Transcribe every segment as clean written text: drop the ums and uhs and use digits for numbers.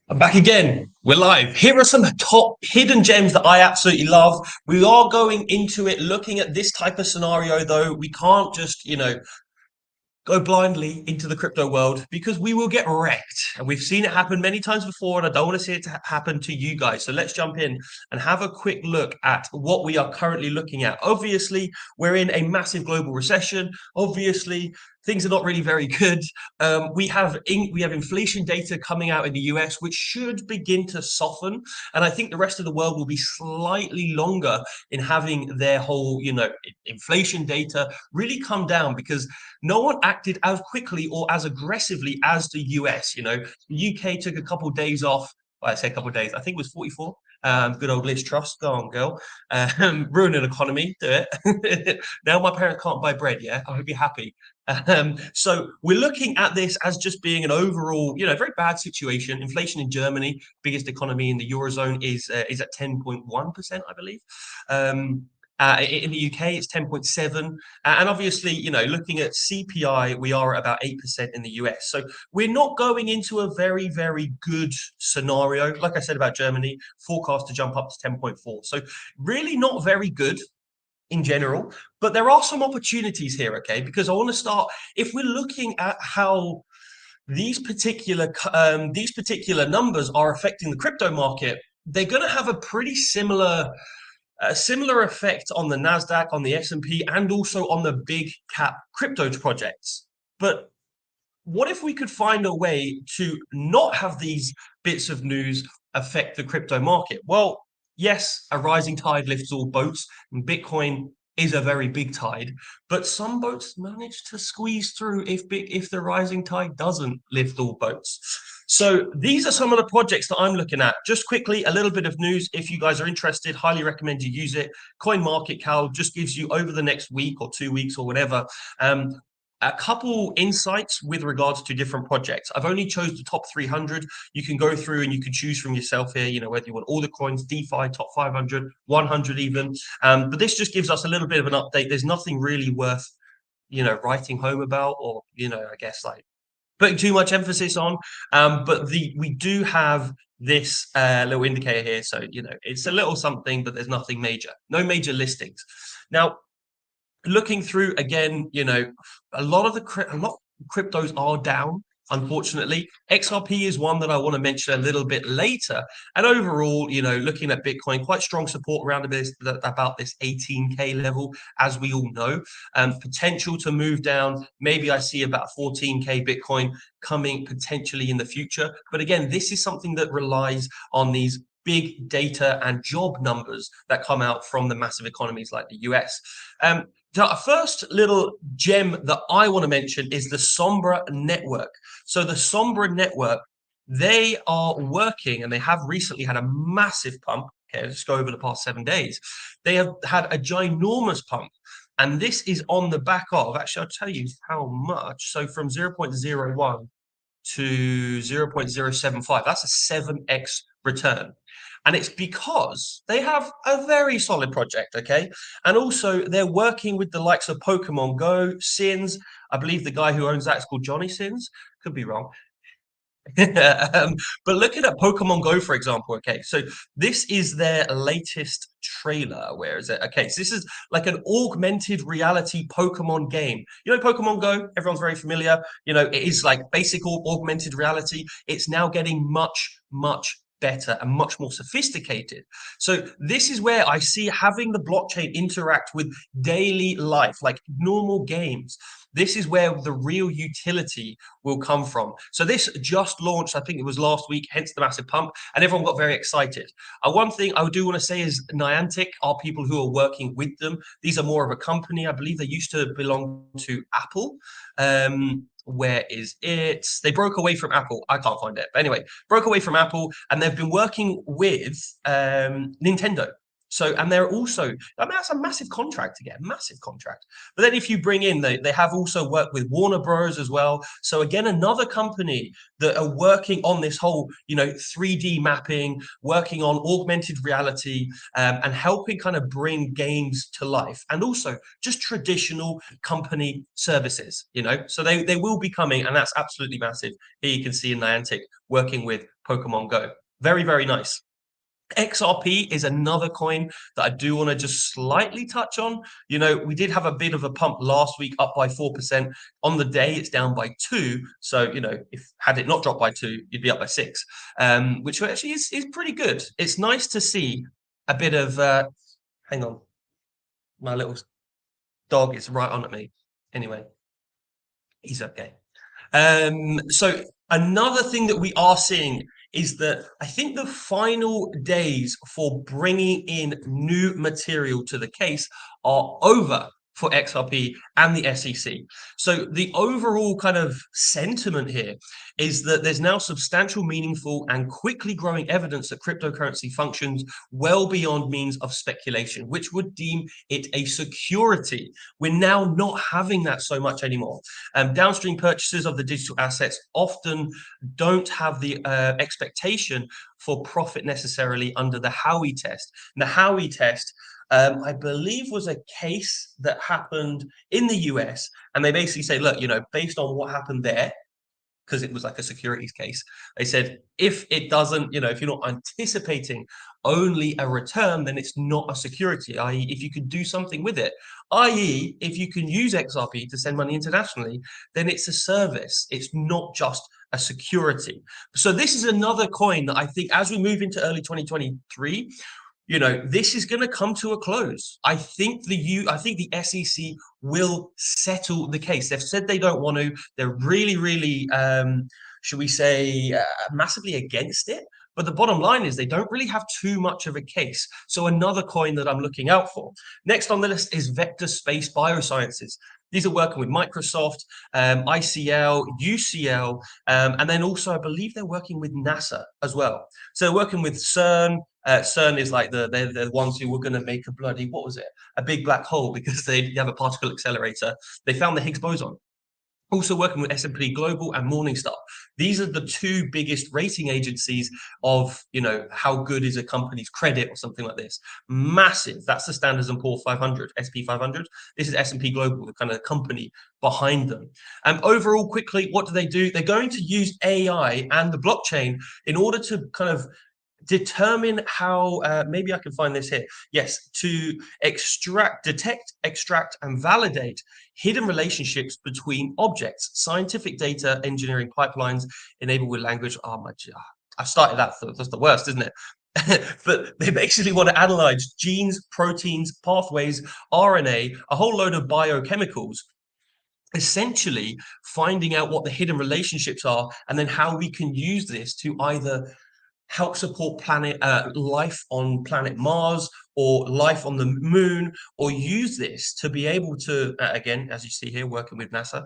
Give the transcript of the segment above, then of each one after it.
I'm back again. We're live. Here are some top hidden gems that I absolutely love. We are going into it looking at this type of scenario, though. We can't just, go blindly into the crypto world because we will get wrecked. And we've seen it happen many times before, and I don't want to see it happen to you guys. So let's jump in and have a quick look at what we are currently looking at. Obviously, we're in a massive global recession. Obviously, things are not really very good. We have inflation data coming out in the US, which should begin to soften, and I think the rest of the world will be slightly longer in having their whole, inflation data really come down because no one acted as quickly or as aggressively as the US. The UK took a couple of days off. Well, I say a couple of days. I think it was 44. Good old Liz Truss. Go on, girl. Ruin an economy. Do it. Now my parents can't buy bread. Yeah, I hope you're happy. So we're looking at this as just being an overall, very bad situation. Inflation in Germany, biggest economy in the eurozone, is at 10.1%, I believe. In the UK, it's 10.7, and obviously, looking at CPI, we are at about 8% in the US. So we're not going into a very, very good scenario. Like I said about Germany, forecast to jump up to 10.4. So really not very good in general, but there are some opportunities here, okay? Because I want to start, if we're looking at how these particular numbers are affecting the crypto market, they're going to have a pretty similar effect on the Nasdaq, on the S&P, and also on the big cap crypto projects. But what if we could find a way to not have these bits of news affect the crypto market? Well, yes, a rising tide lifts all boats, and Bitcoin is a very big tide, but some boats manage to squeeze through if the rising tide doesn't lift all boats. So these are some of the projects that I'm looking at. Just quickly, a little bit of news. If you guys are interested, highly recommend you use it. CoinMarketCap just gives you over the next week or 2 weeks or whatever, a couple insights with regards to different projects. I've only chose the top 300. You can go through and you can choose from yourself here, whether you want all the coins, DeFi, top 500, 100 even. But this just gives us a little bit of an update. There's nothing really worth, writing home about or, I guess like putting too much emphasis on. But we do have this little indicator here. So, it's a little something, but there's nothing major, no major listings. Now, looking through again, a lot of cryptos are down. Unfortunately, XRP is one that I want to mention a little bit later. And overall, looking at Bitcoin, quite strong support around about this 18K level, as we all know. Potential to move down. Maybe I see about 14K Bitcoin coming potentially in the future. But again, this is something that relies on these big data and job numbers that come out from the massive economies like the US. So a first little gem that I want to mention is the Sombra network. So the Sombra network, they are working and they have recently had a massive pump. Okay, let's go over the past 7 days. They have had a ginormous pump. And this is on the back of, actually, I'll tell you how much. So from 0.01 to 0.075, that's a 7x return. And it's because they have a very solid project, okay? And also they're working with the likes of Pokemon Go, Sins. I believe the guy who owns that is called Johnny Sins. Could be wrong. But looking at Pokemon Go, for example, okay, so this is their latest trailer. Where is it? Okay, so this is like an augmented reality Pokemon game. Pokemon Go, everyone's very familiar. It is like basic augmented reality. It's now getting much, much better and much more sophisticated. So this is where I see having the blockchain interact with daily life, like normal games. This is where the real utility will come from. So this just launched, I think it was last week, hence the massive pump, and everyone got very excited. One thing I do want to say is Niantic are people who are working with them. These are more of a company. I believe they used to belong to Apple. Where is it? They broke away from Apple. I can't find it. But anyway, broke away from Apple, and they've been working with Nintendo. So, and they're also, that's a massive contract again, massive contract. But then if you bring in, they have also worked with Warner Bros. As well. So again, another company that are working on this whole, 3D mapping, working on augmented reality, and helping kind of bring games to life. And also just traditional company services, So they will be coming, and that's absolutely massive. Here you can see in Niantic working with Pokemon Go. Very, very nice. XRP is another coin that I do want to just slightly touch on. You know, we did have a bit of a pump last week, up by 4%. On the day, it's down by 2. So, you know, if had it not dropped by 2, you'd be up by 6, which actually is pretty good. It's nice to see a bit of, hang on, my little dog is right on at me. Anyway, he's okay. So another thing that we are seeing is that I think the final days for bringing in new material to the case are over for XRP and the SEC. So the overall kind of sentiment here is that there's now substantial, meaningful, and quickly growing evidence that cryptocurrency functions well beyond means of speculation, which would deem it a security. We're now not having that so much anymore. Downstream purchases of the digital assets often don't have the expectation for profit necessarily under the Howey test. And the Howey test, I believe, was a case that happened in the US, and they basically say, look, you know, based on what happened there, because it was like a securities case, they said if it doesn't, you know, if you're not anticipating only a return, then it's not a security, i.e. if you could do something with it, i.e. if you can use XRP to send money internationally, then it's a service. It's not just a security. So this is another coin that I think as we move into early 2023, you know, this is going to come to a close. I think the SEC will settle the case. They've said they don't want to. They're really, really, should we say, massively against it. But the bottom line is they don't really have too much of a case. So another coin that I'm looking out for. Next on the list is Vector Space Biosciences. These are working with Microsoft, ICL, UCL, and then also I believe they're working with NASA as well. So they're working with CERN. CERN is like they're the ones who were going to make a bloody, what was it? A big black hole because they have a particle accelerator. They found the Higgs boson. Also working with S&P Global and Morningstar. These are the two biggest rating agencies of, you know, how good is a company's credit or something like this. Massive. That's the Standard & Poor's 500, SP 500. This is S&P Global, the kind of company behind them. Overall, quickly, what do? They're going to use AI and the blockchain in order to kind of determine how, maybe I can find this here. Yes, to detect, extract, and validate hidden relationships between objects, scientific data, engineering pipelines enabled with language. Oh my God, I started that. That's the worst, isn't it? But they basically want to analyze genes, proteins, pathways, RNA, a whole load of biochemicals, essentially finding out what the hidden relationships are and then how we can use this to either help support life on planet Mars or life on the moon, or use this to be able to, again, as you see here, working with NASA,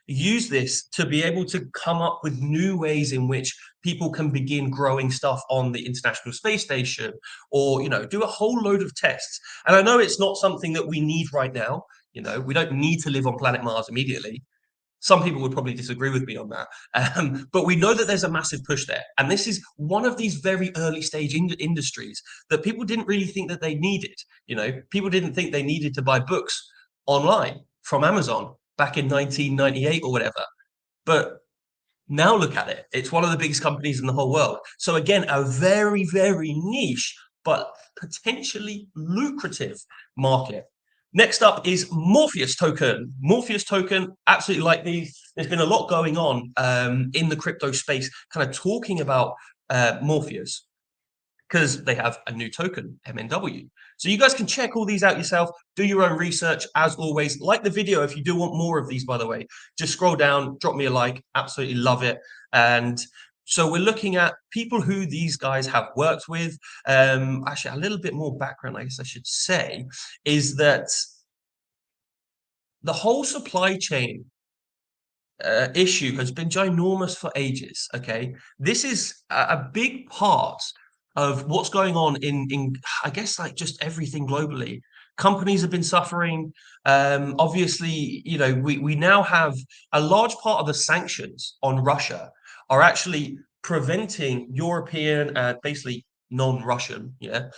use this to be able to come up with new ways in which people can begin growing stuff on the International Space Station, or, you know, do a whole load of tests. And I know it's not something that we need right now. You know, we don't need to live on planet Mars immediately. Some people would probably disagree with me on that. But we know that there's a massive push there. And this is one of these very early stage industries that people didn't really think that they needed. You know, people didn't think they needed to buy books online from Amazon back in 1998 or whatever. But now look at it. It's one of the biggest companies in the whole world. So again, a very, very niche, but potentially lucrative market. Next up is Morpheus token. Morpheus token, absolutely like these. There's been a lot going on in the crypto space, kind of talking about Morpheus, because they have a new token, MNW. So you guys can check all these out yourself, do your own research. As always, like the video if you do want more of these, by the way. Just scroll down, drop me a like, absolutely love it. And so we're looking at people who these guys have worked with. Actually, a little bit more background, I guess I should say, is that the whole supply chain issue has been ginormous for ages. Okay, this is a big part of what's going on in I guess like just everything globally. Companies have been suffering. Obviously, you know, we now have a large part of the sanctions on Russia are actually preventing European, basically non-Russian, yeah,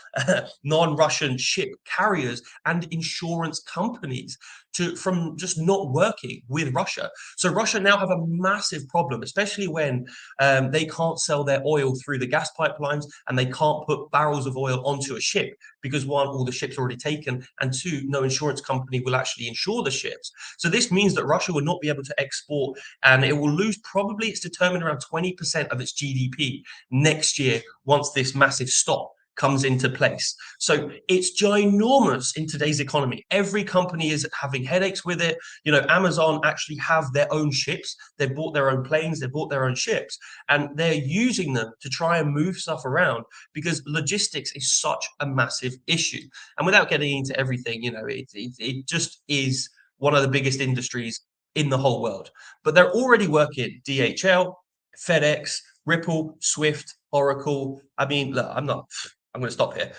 non-Russian ship carriers and insurance companies to from just not working with Russia. So Russia now have a massive problem, especially when they can't sell their oil through the gas pipelines and they can't put barrels of oil onto a ship because one, all the ships are already taken, and two, no insurance company will actually insure the ships. So this means that Russia will not be able to export, and it will lose probably it's determined around 20% of its GDP next year once this massive stop comes into place. So it's ginormous in today's economy. Every company is having headaches with it. You know, Amazon actually have their own ships. They've bought their own planes, they've bought their own ships, and they're using them to try and move stuff around because logistics is such a massive issue. And without getting into everything, you know, it just is one of the biggest industries in the whole world. But they're already working DHL, FedEx, Ripple, Swift, Oracle. I mean, look, I'm going to stop here,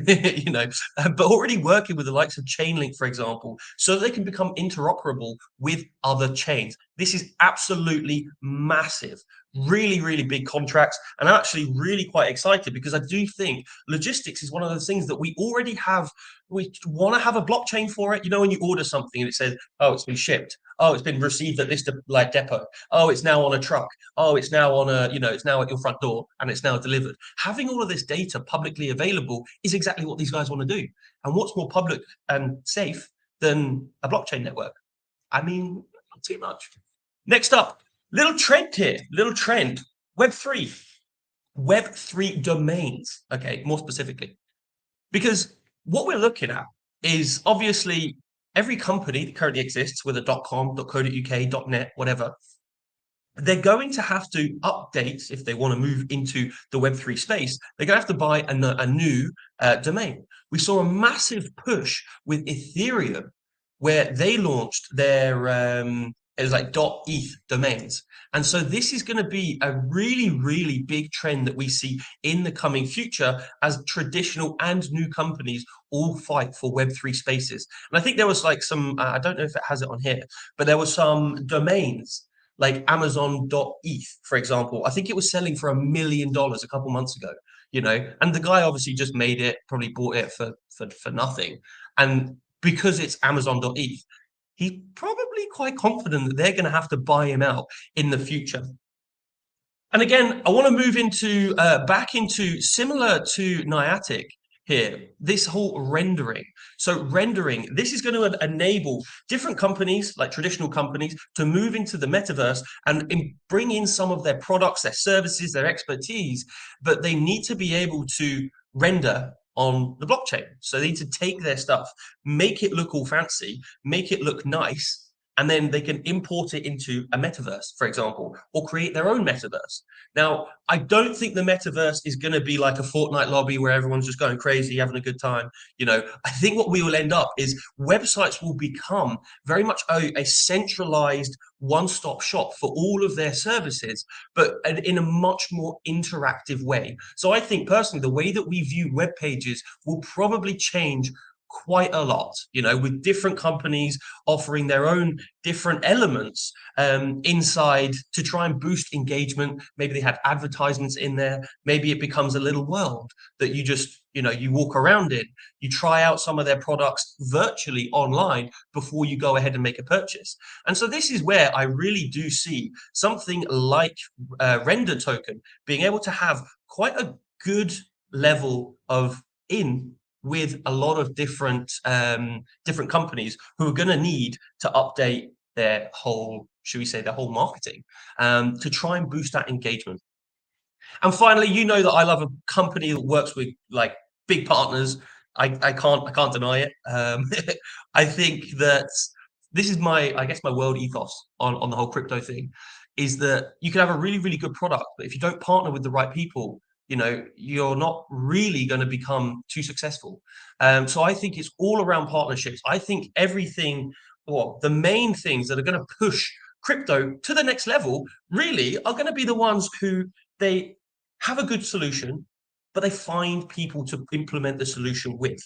you know, but already working with the likes of Chainlink, for example, so they can become interoperable with other chains. This is absolutely massive, really, really big contracts. And I'm actually really quite excited because I do think logistics is one of those things that we already have. We want to have a blockchain for it. You know, when you order something and it says, oh, it's been shipped. Oh, it's been received at this like depot. Oh, it's now on a truck. Oh, it's now on a, you know, it's now at your front door and it's now delivered. Having all of this data publicly available is exactly what these guys want to do. And what's more public and safe than a blockchain network? I mean, not too much. Next up, little trend here, little trend. Web3. Web3 domains, okay, more specifically. Because what we're looking at is obviously every company that currently exists with a .com, .co.uk, .net, whatever, they're going to have to update if they want to move into the Web3 space. They're going to have to buy a new domain. We saw a massive push with Ethereum where they launched their it was like .eth domains. And so this is going to be a really, really big trend that we see in the coming future as traditional and new companies all fight for Web3 spaces. And I think there was like some, I don't know if it has it on here, but there was some domains like Amazon.eth, for example. I think it was selling for $1 million a couple months ago, you know, and the guy obviously just made it, probably bought it for nothing. And because it's Amazon.eth, he's probably quite confident that they're going to have to buy him out in the future. And again, I want to move into back into similar to Niantic here, this whole rendering. So rendering, this is going to enable different companies, like traditional companies, to move into the metaverse and bring in some of their products, their services, their expertise, but they need to be able to render on the blockchain. So they need to take their stuff, make it look all fancy, make it look nice, and then they can import it into a metaverse, for example, or create their own metaverse. Now, I don't think the metaverse is going to be like a Fortnite lobby where everyone's just going crazy, having a good time. You know, I think what we will end up is websites will become very much a centralized one-stop shop for all of their services, but in a much more interactive way. So I think personally, the way that we view web pages will probably change quite a lot, you know, with different companies offering their own different elements inside to try and boost engagement. Maybe they have advertisements in there. Maybe it becomes a little world that you just, you know, you walk around in, you try out some of their products virtually online before you go ahead and make a purchase. And so this is where I really do see something like Render Token being able to have quite a good level of in with a lot of different different companies who are going to need to update their whole, should we say, their whole marketing to try and boost that engagement. And finally, you know that I love a company that works with like big partners. I can't deny it. I think that this is my, I guess, my world ethos on the whole crypto thing is that you can have a really, really good product, but if you don't partner with the right people, you know, you're not really going to become too successful. So I think it's all around partnerships. I think everything, or the main things that are going to push crypto to the next level really are going to be the ones who they have a good solution, but they find people to implement the solution with.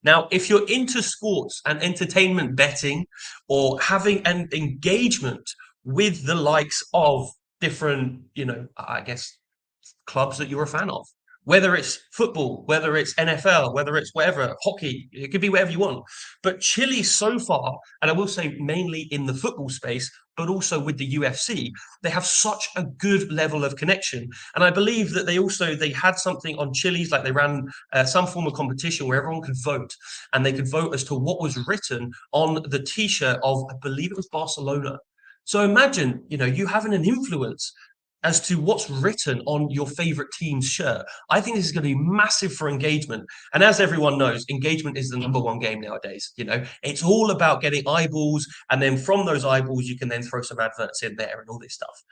Now, if you're into sports and entertainment betting or having an engagement with the likes of different, you know, I guess clubs that you're a fan of, whether it's football, whether it's NFL, whether it's whatever, hockey, it could be whatever you want. But Chile so far, and I will say mainly in the football space, but also with the UFC, they have such a good level of connection. And I believe that they had something on Chile's, like they ran some form of competition where everyone could vote, and they could vote as to what was written on the T-shirt of, I believe it was Barcelona. So imagine, you having an influence as to what's written on your favorite team's shirt. I think this is going to be massive for engagement. And as everyone knows, engagement is the number one game nowadays. It's all about getting eyeballs. And then from those eyeballs, you can then throw some adverts in there and all this stuff.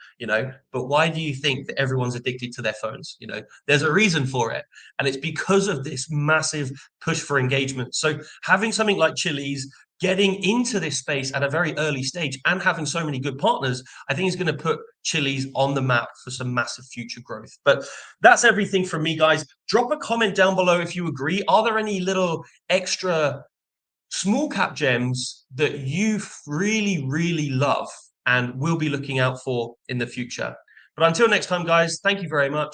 But why do you think that everyone's addicted to their phones? There's a reason for it. And it's because of this massive push for engagement. So having something like Chili's, getting into this space at a very early stage and having so many good partners, I think is going to put Chili's on the map for some massive future growth. But that's everything from me, guys. Drop a comment down below if you agree. Are there any little extra small cap gems that you really, really love and will be looking out for in the future? But until next time, guys, thank you very much.